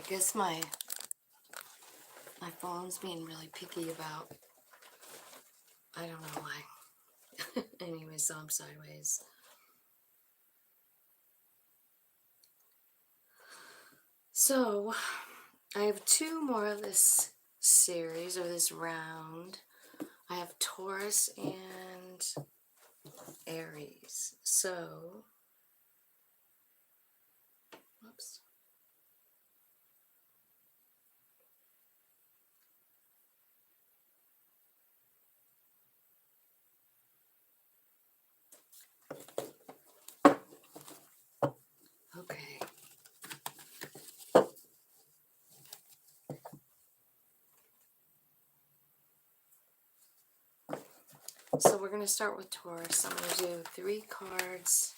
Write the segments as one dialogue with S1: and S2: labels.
S1: guess my phone's being really picky about, I don't know why. Anyway, so I'm sideways. So, I have two more of this series, or this round. I have Taurus and Aries. So, whoops. Okay. So we're going to start with Taurus. I'm going to do 3 cards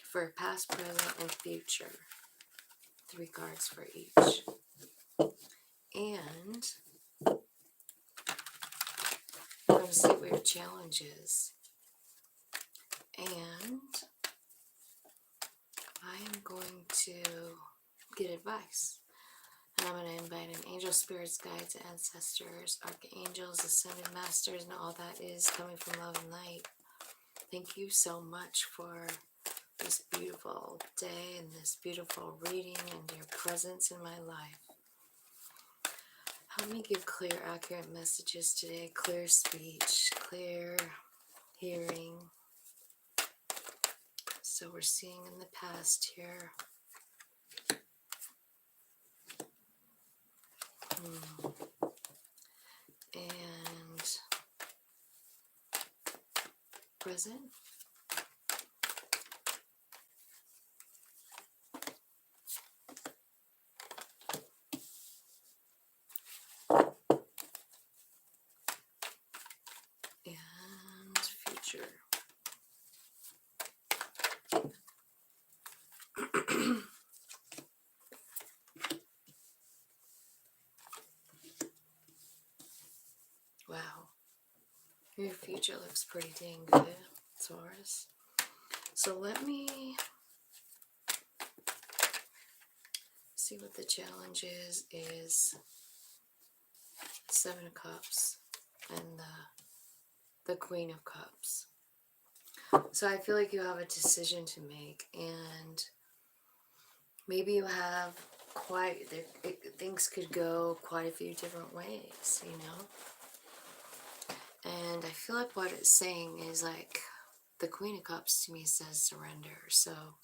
S1: for past, present, and future. 3 cards for each. And I'm going to see what your challenge is. And I am going to get advice. And I'm going to invite in angel spirits, guides, ancestors, archangels, ascended masters, and all that is coming from love and light. Thank you so much for this beautiful day and this beautiful reading and your presence in my life. Help me give clear, accurate messages today. Clear speech, clear hearing. So we're seeing in the past here. And present. And future. Wow. Your future looks pretty dang good, Taurus. So let me see what the challenge is 7 of Cups and the Queen of Cups. So I feel like you have a decision to make, and maybe you have things could go quite a few different ways, you know? And I feel like what it's saying is like the Queen of Cups to me says surrender. So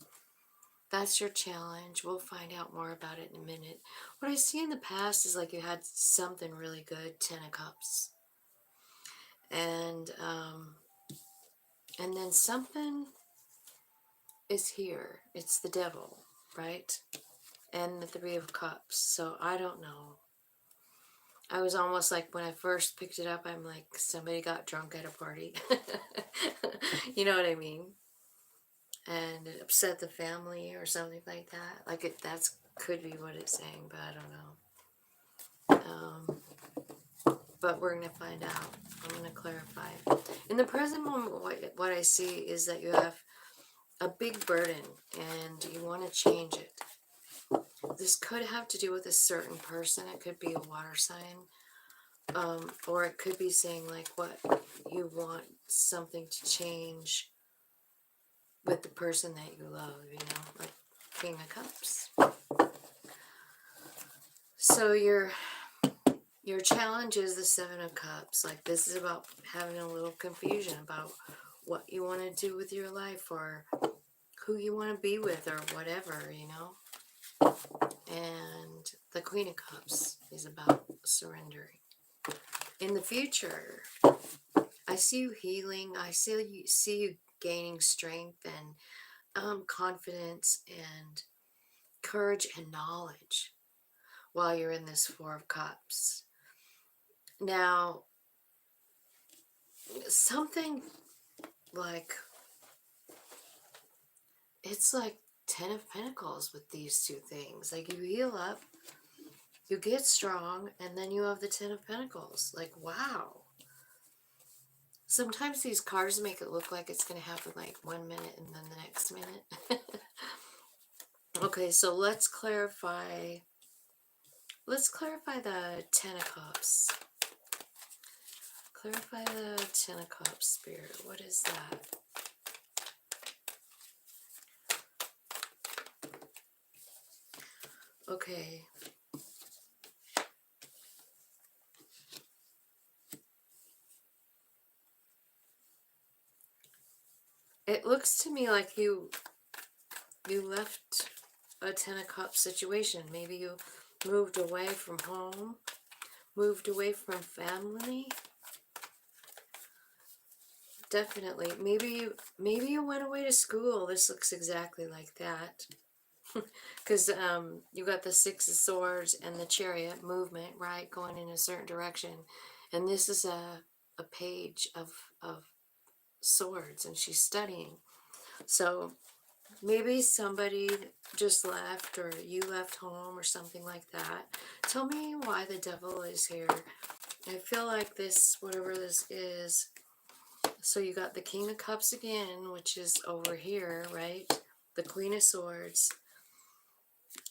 S1: that's your challenge. We'll find out more about it in a minute. What I see in the past is like you had something really good, 10 of Cups. And then something is here. It's the devil, right? And the 3 of Cups. So I don't know. I was almost like, when I first picked it up, I'm like, somebody got drunk at a party. You know what I mean? And it upset the family or something like that. Like that's could be what it's saying, but I don't know. But we're going to find out. I'm going to clarify. In the present moment, what I see is that you have a big burden and you want to change it. This could have to do with a certain person. It could be a water sign. Or it could be saying like what you want something to change with the person that you love, you know, like King of Cups. So your challenge is the 7 of Cups. Like this is about having a little confusion about what you want to do with your life or who you want to be with or whatever, you know. And the Queen of Cups is about surrendering. In the future, I see you healing. I see you gaining strength and confidence and courage and knowledge while you're in this 4 of Cups. Now, something like, it's like 10 of Pentacles with these 2 things. Like you heal up, you get strong, and then you have the 10 of Pentacles. Like, wow. Sometimes these cards make it look like it's going to happen like 1 minute and then the next minute. Okay, so let's clarify. Let's clarify the Ten of Cups. Clarify the Ten of Cups, Spirit. What is that? Okay. It looks to me like you left a Ten of Cups situation. Maybe you moved away from home, moved away from family. Definitely. Maybe you went away to school. This looks exactly like that. Because you got the Six of Swords and the Chariot movement, right, going in a certain direction. And this is a page of swords, and she's studying. So maybe somebody just left, or you left home, or something like that. Tell me why the devil is here. I feel like this, whatever this is. So you got the King of Cups again, which is over here, right? The Queen of Swords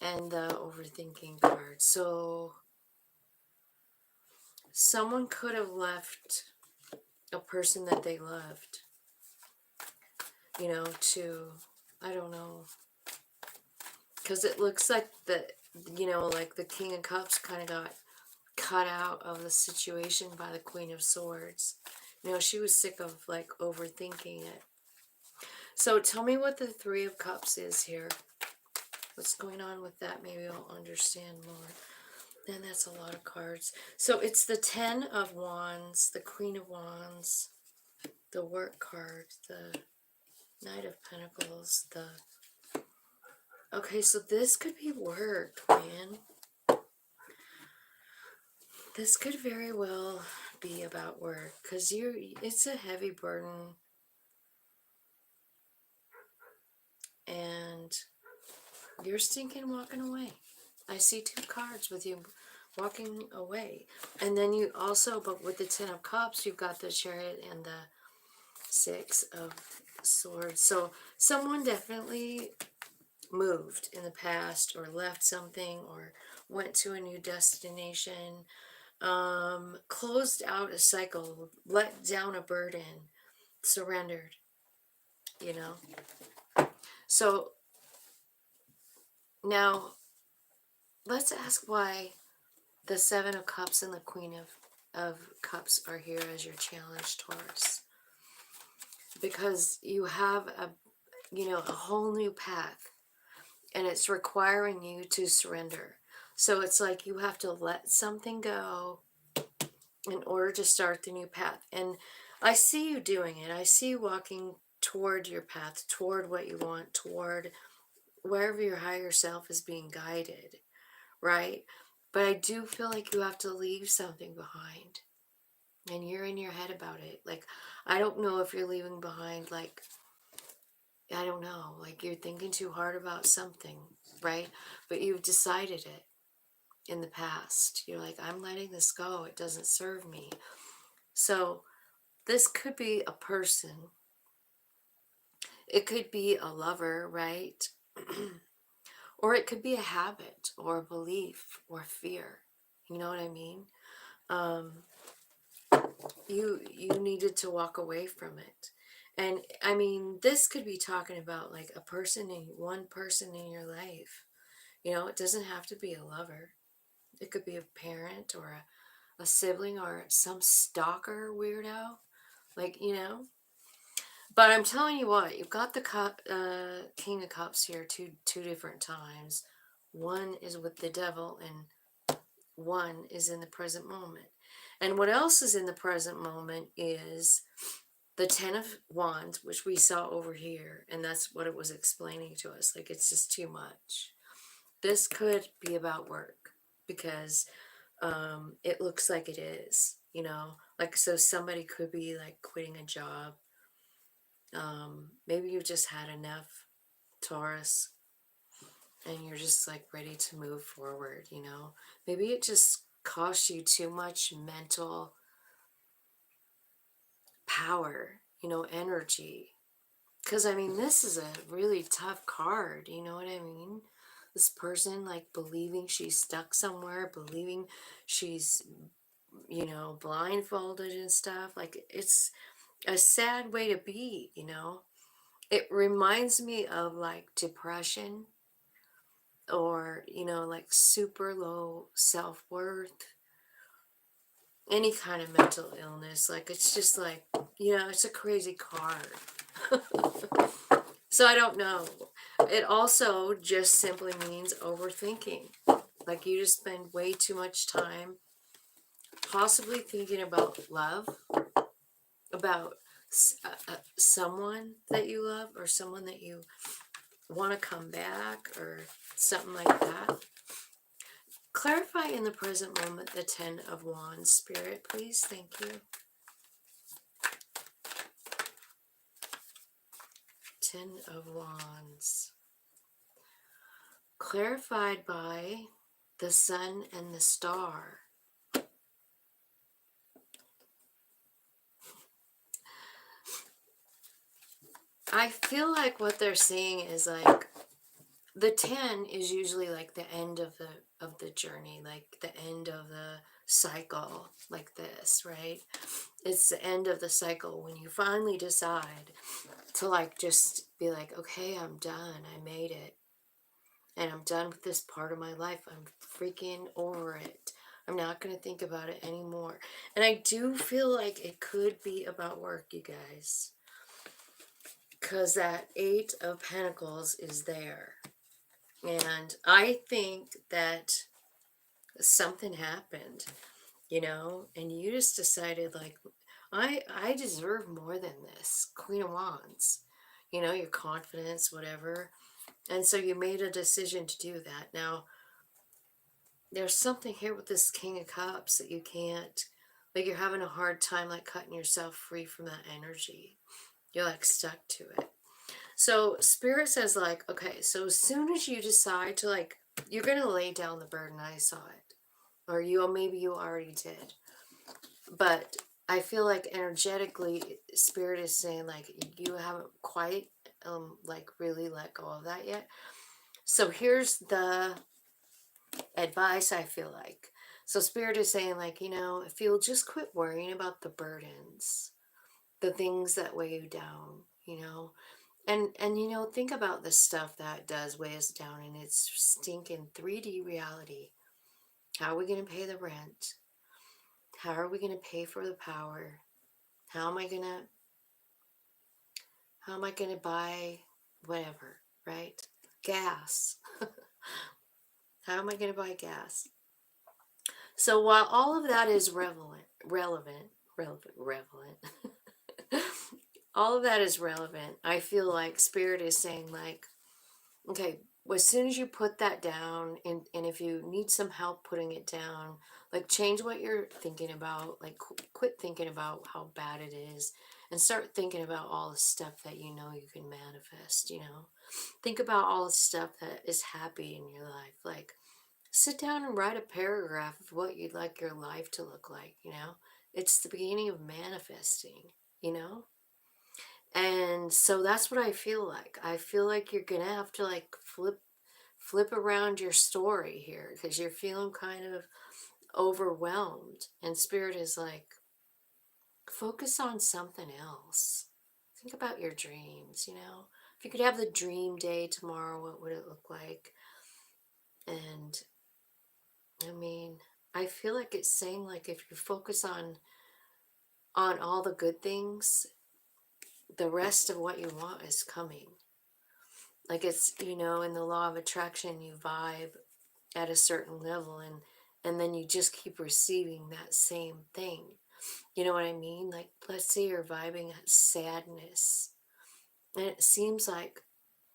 S1: and the overthinking card. So someone could have left a person that they loved, you know, to, I don't know, because it looks like the, you know, like the King of Cups kind of got cut out of the situation by the Queen of Swords. You know, she was sick of like overthinking it. So tell me what the Three of Cups is here. What's going on with that? Maybe I'll understand more. Then that's a lot of cards. So it's the Ten of Wands, the Queen of Wands, the Work card, the Knight of Pentacles, the... Okay, so this could be work, man. This could very well be about work, because it's a heavy burden, and you're stinking walking away. I see two cards with you walking away. And then you also, but with the Ten of Cups, you've got the Chariot and the Six of Swords. So someone definitely moved in the past, or left something, or went to a new destination, closed out a cycle, let down a burden, surrendered, you know. So now let's ask why the Seven of Cups and the Queen of Cups are here as your challenge, Taurus. Because you have a, you know, a whole new path, and it's requiring you to surrender. So it's like you have to let something go in order to start the new path. And I see you doing it. I see you walking toward your path, toward what you want, toward wherever your higher self is being guided, right? But I do feel like you have to leave something behind. And you're in your head about it. Like, I don't know if you're leaving behind, like, I don't know, like you're thinking too hard about something, right? But you've decided it in the past. You're like, I'm letting this go. It doesn't serve me. So this could be a person. It could be a lover, right? Or it could be a habit, or a belief, or fear. You know what I mean? Um, you needed to walk away from it. And I mean, this could be talking about like a person, in one person in your life. You know, it doesn't have to be a lover. It could be a parent, or a sibling, or some stalker weirdo. Like, you know. But I'm telling you what, you've got the King of Cups here two different times. One is with the devil, and one is in the present moment. And what else is in the present moment is the Ten of Wands, which we saw over here, and that's what it was explaining to us. Like, it's just too much. This could be about work, because it looks like it is, you know. Like, so somebody could be like quitting a job. Maybe you've just had enough, Taurus, and you're just like ready to move forward, you know. Maybe it just costs you too much mental power, you know, energy. Because, I mean, this is a really tough card, you know what I mean? this person like believing she's stuck somewhere, believing she's, you know, blindfolded and stuff. Like, it's a sad way to be, you know. It reminds me of like depression, or, you know, like super low self-worth, any kind of mental illness. Like, it's just like, you know, it's a crazy card. So I don't know. It also just simply means overthinking. Like, you just spend way too much time possibly thinking about love, about someone that you love, or someone that you want to come back, or something like that. Clarify in the present moment the 10 of Wands, Spirit, please. Thank you. 10 of Wands. Clarified by the sun and the star. I feel like what they're saying is like, the 10 is usually like the end of the journey, like the end of the cycle, like this, right? It's the end of the cycle when you finally decide to like just be like, okay, I'm done. I made it. And I'm done with this part of my life. I'm freaking over it. I'm not going to think about it anymore. And I do feel like it could be about work, you guys. Because that 8 of Pentacles is there. And I think that something happened, you know, and you just decided like, I deserve more than this. Queen of Wands, you know, your confidence, whatever. And so you made a decision to do that. Now, there's something here with this King of Cups that you can't, like, you're having a hard time like cutting yourself free from that energy. You're like stuck to it. So Spirit says like, okay, so as soon as you decide to like, you're going to lay down the burden, I saw it. Or maybe you already did. But I feel like energetically, Spirit is saying like, you haven't quite like really let go of that yet. So here's the advice, I feel like. So Spirit is saying like, you know, if you'll just quit worrying about the burdens, the things that weigh you down, you know. And you know, think about the stuff that does weigh us down, and it's stinking 3D reality. How are we going to pay the rent? How are we going to pay for the power? How am I going to buy whatever, right? Gas. How am I going to buy gas? So while all of that is relevant, all of that is relevant, I feel like Spirit is saying like, okay, well, as soon as you put that down, and if you need some help putting it down, like change what you're thinking about, like quit thinking about how bad it is, and start thinking about all the stuff that you know you can manifest, you know. Think about all the stuff that is happy in your life. Like, sit down and write a paragraph of what you'd like your life to look like, you know. It's the beginning of manifesting, you know. And so that's what I feel like. I feel like you're gonna have to like flip around your story here, because you're feeling kind of overwhelmed, and Spirit is like, focus on something else. Think about your dreams, you know. If you could have the dream day tomorrow, what would it look like? And I mean, I feel like it's saying like, if you focus on all the good things, the rest of what you want is coming. Like, it's, you know, in the law of attraction, you vibe at a certain level, and then you just keep receiving that same thing. You know what I mean? Like, let's say you're vibing at sadness, and it seems like,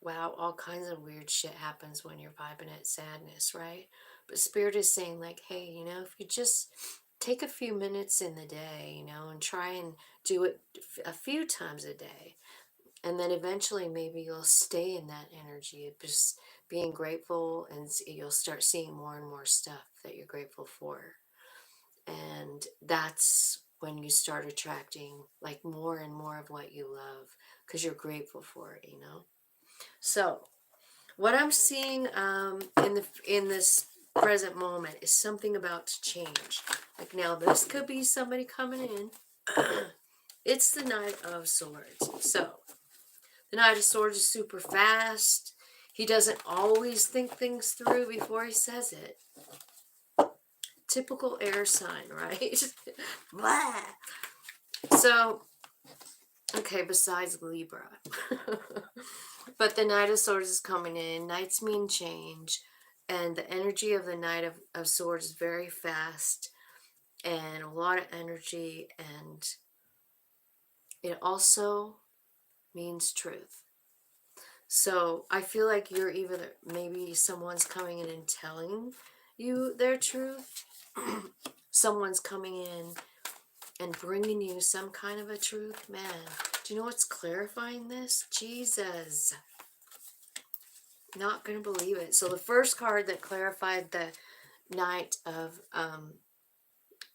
S1: wow, all kinds of weird shit happens when you're vibing at sadness, right? But Spirit is saying like, hey, you know, if you just take a few minutes in the day, you know, and try and do it a few times a day, and then eventually maybe you'll stay in that energy of just being grateful, and you'll start seeing more and more stuff that you're grateful for. And that's when you start attracting like more and more of what you love, because you're grateful for it, you know. So What I'm seeing in this present moment is something about to change. Like now, this could be somebody coming in. It's the Knight of Swords. So, the Knight of Swords is super fast. He doesn't always think things through before he says it. Typical air sign, right? Blah. So, okay, besides Libra. But the Knight of Swords is coming in. Knights mean change. And the energy of the Knight of Swords is very fast. And a lot of energy. And it also means truth. So I feel like you're either, maybe someone's coming in and telling you their truth. Someone's coming in and bringing you some kind of a truth. Man, do you know what's clarifying this? Jesus. Not going to believe it. So the first card that clarified the Knight of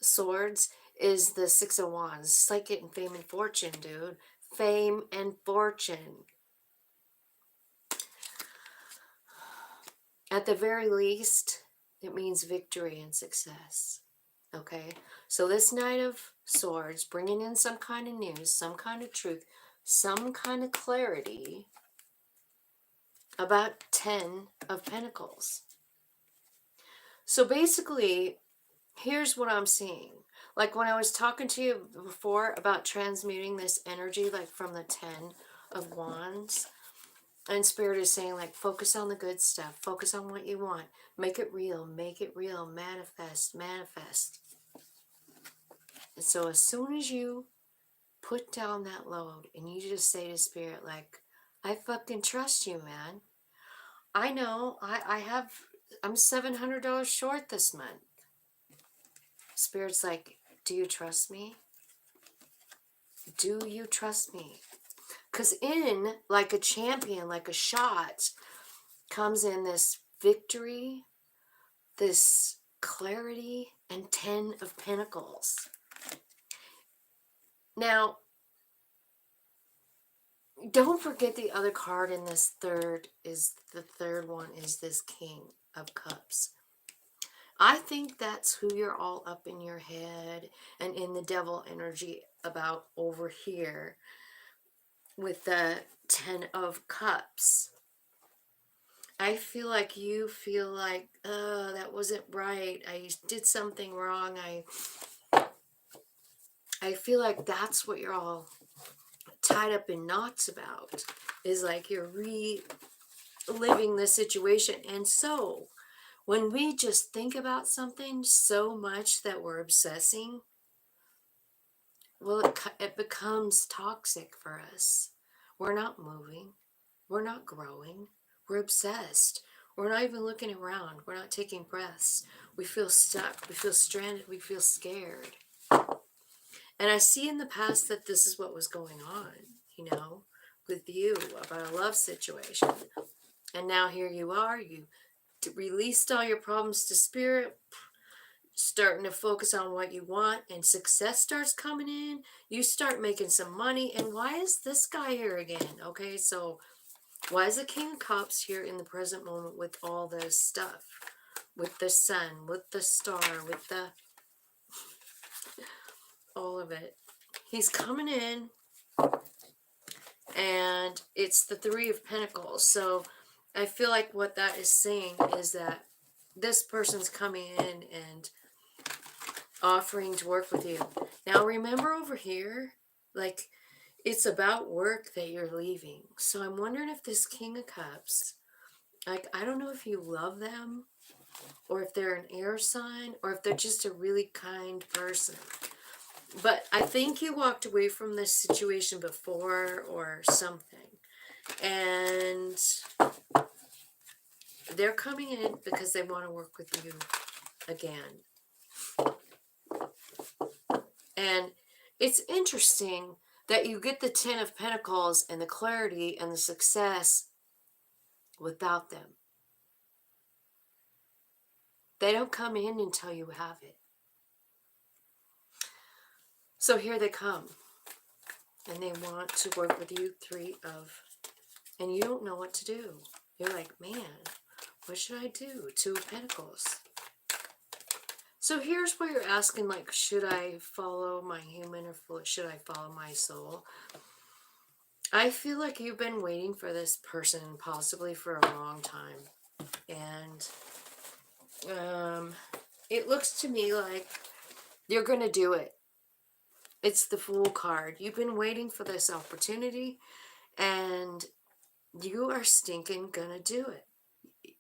S1: Swords is the Six of Wands. It's like getting fame and fortune, dude. Fame and fortune. At the very least, it means victory and success. Okay? So this Knight of Swords, bringing in some kind of news, some kind of truth, some kind of clarity about 10 of Pentacles. So basically, here's what I'm seeing. Like when I was talking to you before about transmuting this energy, like from the 10 of Wands, and Spirit is saying, like, focus on the good stuff, focus on what you want, make it real, manifest, manifest. And so as soon as you put down that load and you just say to Spirit, like, I fucking trust you, man. I know I'm $700 short this month. Spirit's like, do you trust me? Do you trust me? Because in, like a champion, like a shot, comes in this victory, this clarity, and 10 of Pentacles. Now, don't forget the other card in this third is, the third one is this King of Cups. I think that's who you're all up in your head and in the devil energy about over here with the 10 of Cups. I feel like you feel like, oh, that wasn't right. I did something wrong. I feel like that's what you're all tied up in knots about, is like you're reliving the situation. And so when we just think about something so much that we're obsessing, well, it becomes toxic for us. We're not moving. We're not growing. We're obsessed. We're not even looking around. We're not taking breaths. We feel stuck. We feel stranded. We feel scared. And I see in the past that this is what was going on, you know, with you about a love situation. And now here you are. You released all your problems to Spirit, starting to focus on what you want, and success starts coming in. You start making some money. And why is this guy here again? Okay, so why is the King of Cups here in the present moment with all this stuff? With the sun, with the star, with the... all of it. He's coming in, and it's the Three of Pentacles. So I feel like what that is saying is that this person's coming in and offering to work with you. Now remember over here, like, it's about work that you're leaving. So I'm wondering if this King of Cups, like, I don't know if you love them, or if they're an air sign, or if they're just a really kind person. But I think you walked away from this situation before or something. And they're coming in because they want to work with you again. And it's interesting that you get the 10 of Pentacles and the clarity and the success without them. They don't come in until you have it. So here they come. And they want to work with you, Three of... and you don't know what to do. You're like, man, what should I do? Two of Pentacles. So here's where you're asking, like, should I follow my human or should I follow my soul? I feel like you've been waiting for this person possibly for a long time. And it looks to me like you're going to do it. It's the Fool card. You've been waiting for this opportunity and you are stinking going to do it.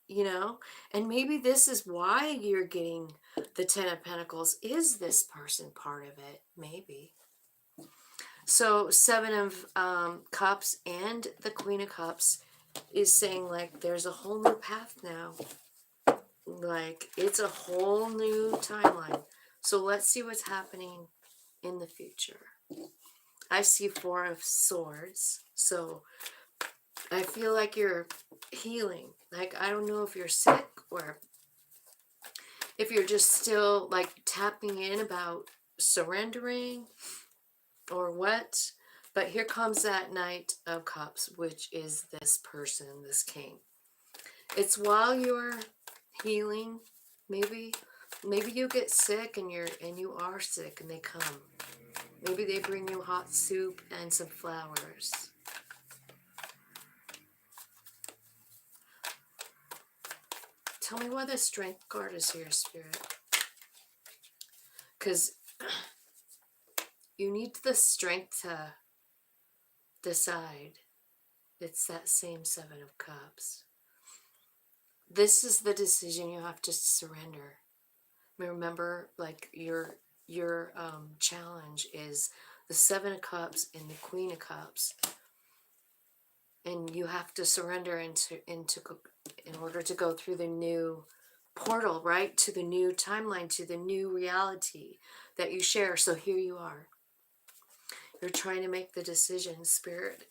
S1: You know, and maybe this is why you're getting the Ten of Pentacles. Is this person part of it? Maybe. So Seven of Cups and the Queen of Cups is saying, like, there's a whole new path now. Like, it's a whole new timeline. So let's see what's happening in the future. I see Four of Swords. So I feel like you're healing. Like, I don't know if you're sick or if you're just still, like, tapping in about surrendering or what. But here comes that Knight of Cups, which is this person, this king. It's while you're healing, maybe you get sick and you are sick and they come. Maybe they bring you hot soup and some flowers. Tell me why the Strength card is here, Spirit. Because you need the strength to decide. It's that same Seven of Cups. This is the decision you have to surrender. Remember, like, your challenge is the Seven of Cups and the Queen of Cups. And you have to surrender in order to go through the new portal, right? To the new timeline, to the new reality that you share. So here you are. You're trying to make the decision, Spirit.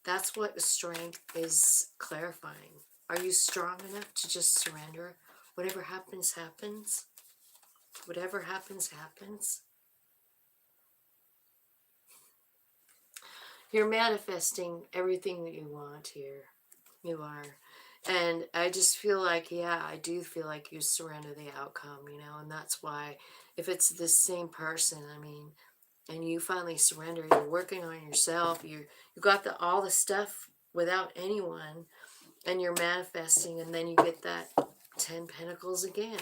S1: That's what strength is clarifying. Are you strong enough to just surrender? Whatever happens, happens. Whatever happens, happens. You're manifesting everything that you want here. You are. And I just feel like, yeah, I do feel like you surrender the outcome, you know, and that's why if it's the same person, I mean, and you finally surrender, you're working on yourself, you got all the stuff without anyone, and you're manifesting, and then you get that 10 Pentacles again.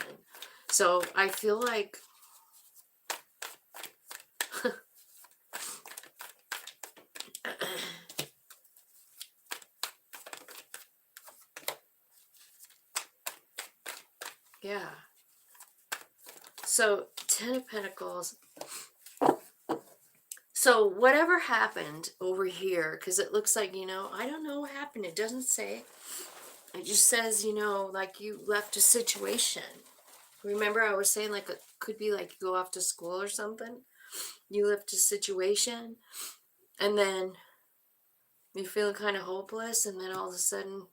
S1: So I feel like yeah. So 10 of Pentacles. So whatever happened over here, because it looks like, you know, I don't know what happened. It doesn't say. It just says, you know, like you left a situation. Remember I was saying, like, it could be like you go off to school or something. You left a situation and then you feel kind of hopeless, and then all of a sudden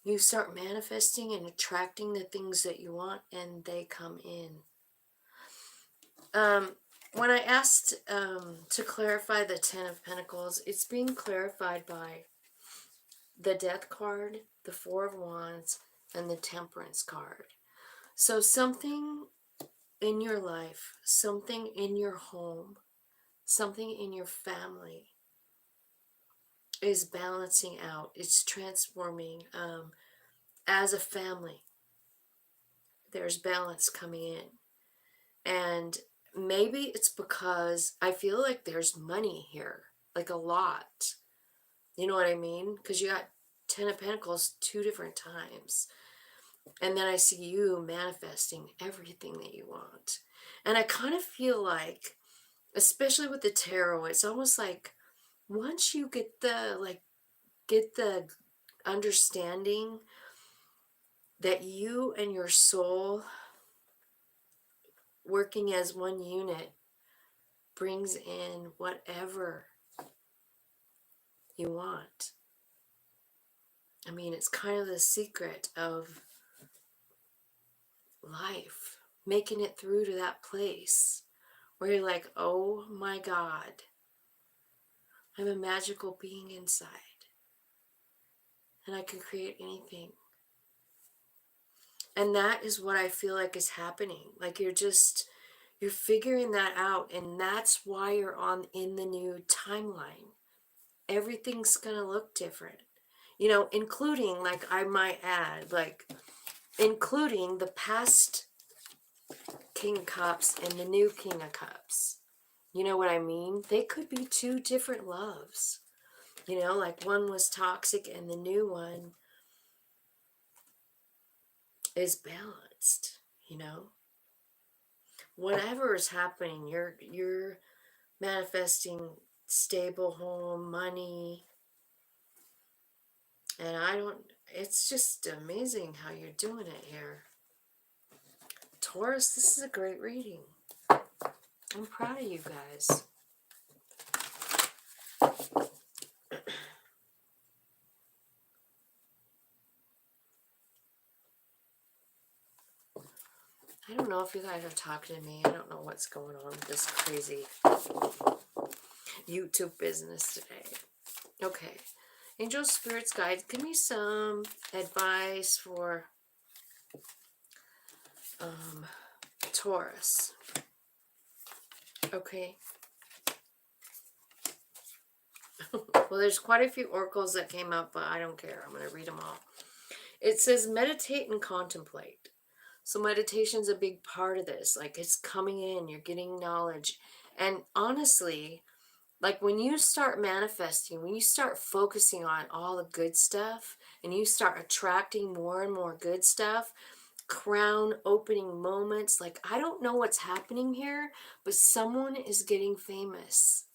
S1: you start manifesting and attracting the things that you want, and they come in. When I asked to clarify the 10 of Pentacles, it's being clarified by the Death card, the Four of Wands, and the Temperance card. So something in your life, something in your home, something in your family is balancing out. It's transforming. As a family, there's balance coming in. And maybe it's because I feel like there's money here, like a lot. You know what I mean? Because you got 10 of Pentacles 2 different times. And then I see you manifesting everything that you want. And I kind of feel like, especially with the tarot, it's almost like once you get the understanding that you and your soul working as one unit brings in whatever you want. I mean, it's kind of the secret of life, making it through to that place where you're like, oh my God, I'm a magical being inside. and I can create anything. And that is what I feel like is happening. Like you're figuring that out, and that's why you're in the new timeline. Everything's gonna look different. Including, like, I might add, like, including the past King of Cups and the new King of Cups. You know what I mean? They could be two different loves. Like one was toxic and the new one is balanced. Whatever is happening, you're manifesting stable home, money, and it's just amazing how you're doing it here. Taurus, this is a great reading. I'm proud of you guys. I don't know if you guys are talking to me. I don't know what's going on with this crazy YouTube business today. Okay. Angel Spirits Guides, give me some advice for Taurus. Okay. Well, there's quite a few oracles that came up, but I don't care. I'm going to read them all. It says meditate and contemplate. So meditation's a big part of this. Like, it's coming in, you're getting knowledge. And honestly, like, when you start manifesting, when you start focusing on all the good stuff and you start attracting more and more good stuff, crown opening moments, like, I don't know what's happening here, but someone is getting famous.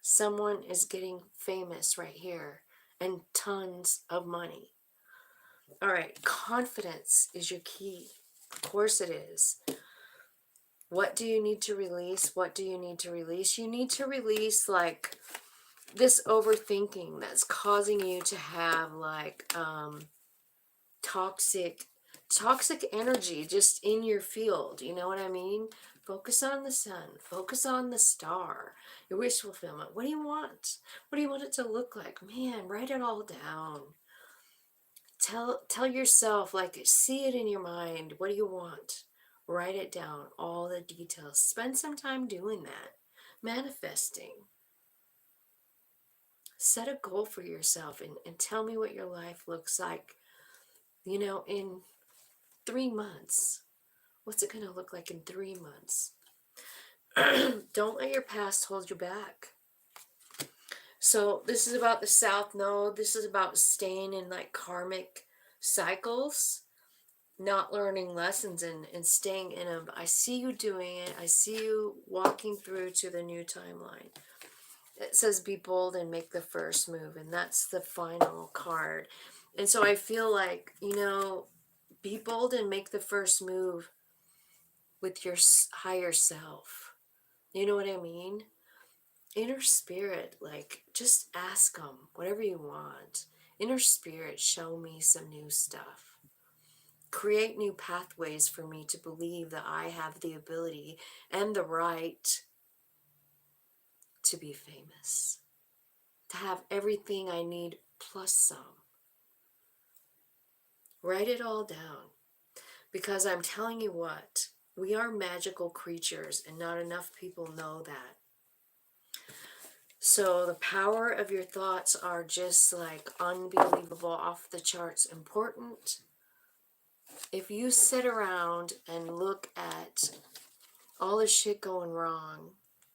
S1: Someone is getting famous right here, and tons of money. All right, confidence is your key. Of course it is. What do you need to release? What do you need to release? You need to release, like, this overthinking that's causing you to have, like, toxic energy just in your field. You know what I mean? Focus on the sun. Focus on the star. Your wish fulfillment. What do you want? What do you want it to look like? Man, write it all down. Tell yourself, like, see it in your mind. What do you want? Write it down, all the details. Spend some time doing that. Manifesting. Set a goal for yourself and tell me what your life looks like, in 3 months. What's it going to look like in 3 months? Don't let your past hold you back. So this is about the South Node. This is about staying in, like, karmic cycles, not learning lessons and staying in them. I see you doing it. I see you walking through to the new timeline. It says be bold and make the first move, and that's the final card. And so I feel like, be bold and make the first move with your higher self. You know what I mean? Inner spirit, like, just ask them whatever you want. Inner spirit, show me some new stuff. Create new pathways for me to believe that I have the ability and the right to be famous, to have everything I need plus some. Write it all down, because I'm telling you what, we are magical creatures and not enough people know that. So the power of your thoughts are just, like, unbelievable, off the charts important. If you sit around and look at all the shit going wrong,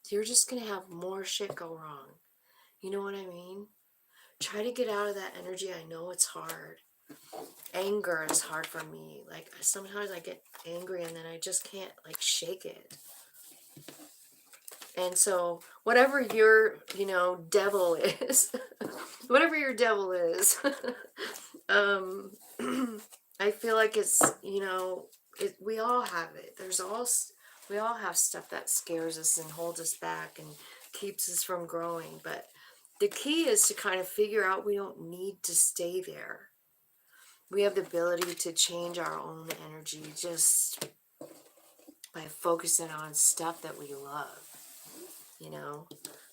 S1: you're just going to have more shit go wrong. You know what I mean? Try to get out of that energy. I know it's hard. Anger is hard for me. Like, sometimes I get angry and then I just can't, like, shake it. And so whatever your, devil is, whatever your devil is, I feel like it's, we all have it. We all have stuff that scares us and holds us back and keeps us from growing. But the key is to kind of figure out we don't need to stay there. We have the ability to change our own energy just by focusing on stuff that we love. you know.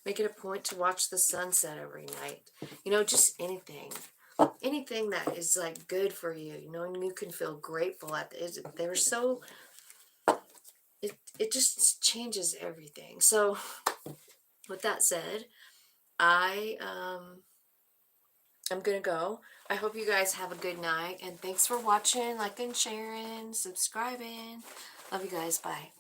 S1: Make it a point to watch the sunset every night. You know, just anything. Anything that is like good for you, you know, and you can feel grateful at it. They're so, it just changes everything. So with that said, I'm gonna go. I hope you guys have a good night, and thanks for watching, liking, sharing, subscribing. Love you guys. Bye.